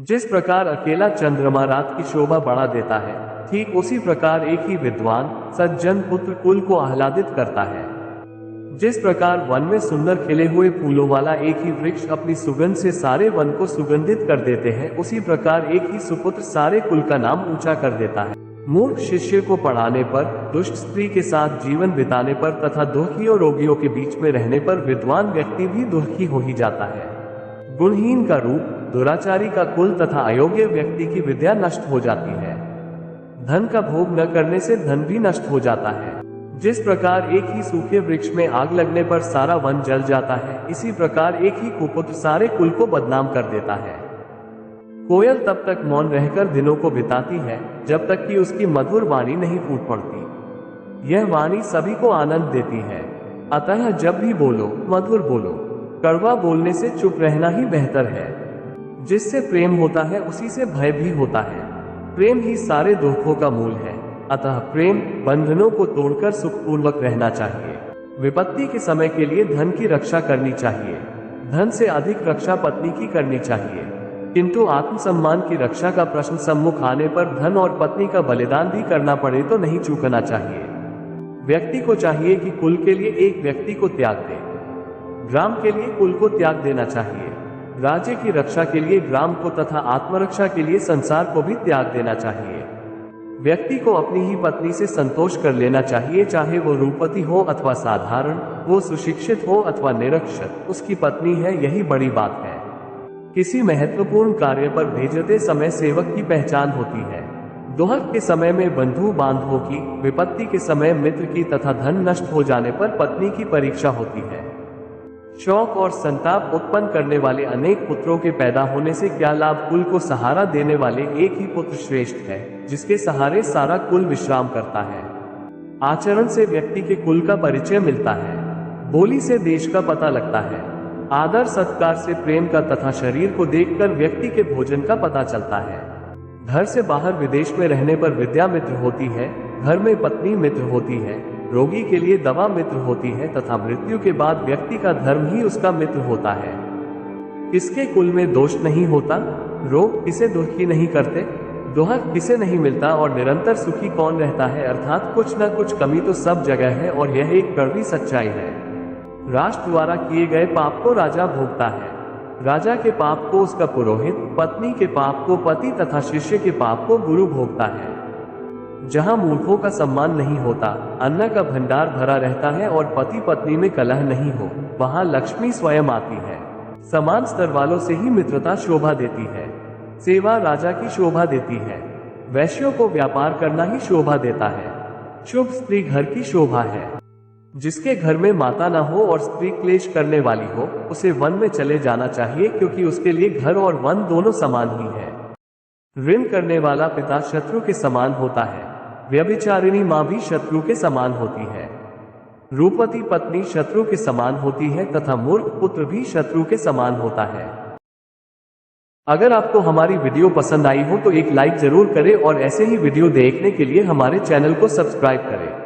जिस प्रकार अकेला चंद्रमा रात की शोभा बढ़ा देता है, ठीक उसी प्रकार एक ही विद्वान सज्जन पुत्र कुल को आह्लादित करता है। जिस प्रकार वन में सुंदर खिले हुए फूलों वाला एक ही वृक्ष अपनी सुगंध से सारे वन को सुगंधित कर देते हैं, उसी प्रकार एक ही सुपुत्र सारे कुल का नाम ऊंचा कर देता है। मूर्ख शिष्य को पढ़ाने पर, दुष्ट स्त्री के साथ जीवन बिताने पर तथा दुखी और रोगियों के बीच में रहने पर विद्वान व्यक्ति भी दुखी हो ही जाता है। गुणहीन का रूप, दुराचारी का कुल तथा अयोग्य व्यक्ति की विद्या नष्ट हो जाती है। धन का भोग न करने से धन भी नष्ट हो जाता है। जिस प्रकार एक ही सूखे वृक्ष में आग लगने पर सारा वन जल जाता है, इसी प्रकार एक ही कुपुत्र सारे कुल को बदनाम कर देता है। कोयल तब तक मौन रहकर दिनों को बिताती है जब तक कि उसकी मधुर वाणी नहीं फूट पड़ती। यह वाणी सभी को आनंद देती है, अतः जब भी बोलो मधुर बोलो। कड़वा बोलने से चुप रहना ही बेहतर है। जिससे प्रेम होता है उसी से भय भी होता है। प्रेम ही सारे दुखों का मूल है, अतः प्रेम बंधनों को तोड़कर सुखपूर्वक रहना चाहिए। विपत्ति के समय के लिए धन की रक्षा करनी चाहिए। धन से अधिक रक्षा पत्नी की करनी चाहिए, किंतु आत्मसम्मान की रक्षा का प्रश्न सम्मुख आने पर धन और पत्नी का बलिदान भी करना पड़े तो नहीं चूकना चाहिए। व्यक्ति को चाहिए कि कुल के लिए एक व्यक्ति को त्याग दे, ग्राम के लिए कुल को त्याग देना चाहिए। राज्य की रक्षा के लिए ग्राम को तथा आत्मरक्षा के लिए संसार को भी त्याग देना चाहिए। व्यक्ति को अपनी ही पत्नी से संतोष कर लेना चाहिए, चाहे वो रूपवती हो अथवा साधारण, वो सुशिक्षित हो अथवा निरक्षर, उसकी पत्नी है, यही बड़ी बात है। किसी महत्वपूर्ण कार्य पर भेजते समय सेवक की पहचान होती है। दुहक के समय में बंधु बांधवों की, विपत्ति के समय मित्र की तथा धन नष्ट हो जाने पर पत्नी की परीक्षा होती है। शौक और संताप उत्पन्न करने वाले अनेक पुत्रों के पैदा होने से क्या लाभ। कुल को सहारा देने वाले एक ही पुत्र श्रेष्ठ है, जिसके सहारे सारा कुल विश्राम करता है। आचरण से व्यक्ति के कुल का परिचय मिलता है, बोली से देश का पता लगता है, आदर सत्कार से प्रेम का तथा शरीर को देखकर व्यक्ति के भोजन का पता चलता है। घर से बाहर विदेश में रहने पर विद्या मित्र होती है, घर में पत्नी मित्र होती है, रोगी के लिए दवा मित्र होती है तथा मृत्यु के बाद व्यक्ति का धर्म ही उसका मित्र होता है। किसके कुल में दोष नहीं होता, रोग किसे दुखी नहीं करते, दुहक किसे नहीं मिलता और निरंतर सुखी कौन रहता है। अर्थात कुछ न कुछ कमी तो सब जगह है और यह एक कड़वी सच्चाई है। राष्ट्र द्वारा किए गए पाप को राजा भोगता है, राजा के पाप को उसका पुरोहित, पत्नी के पाप को पति तथा शिष्य के पाप को गुरु भोगता है। जहाँ मूर्खों का सम्मान नहीं होता, अन्न का भंडार भरा रहता है और पति पत्नी में कलह नहीं हो, वहाँ लक्ष्मी स्वयं आती है। समान स्तर वालों से ही मित्रता शोभा देती है, सेवा राजा की शोभा देती है, वैश्यों को व्यापार करना ही शोभा देता है। शुभ स्त्री घर की शोभा है। जिसके घर में माता न हो और स्त्री क्लेश करने वाली हो, उसे वन में चले जाना चाहिए, क्योंकि उसके लिए घर और वन दोनों समान ही है। ऋण करने वाला पिता शत्रु के समान होता है, व्यभिचारिणी माँ भी शत्रु के समान होती है। रूपवती पत्नी शत्रु के समान होती है तथा मूर्ख पुत्र भी शत्रु के समान होता है। अगर आपको हमारी वीडियो पसंद आई हो तो एक लाइक जरूर करें और ऐसे ही वीडियो देखने के लिए हमारे चैनल को सब्सक्राइब करें।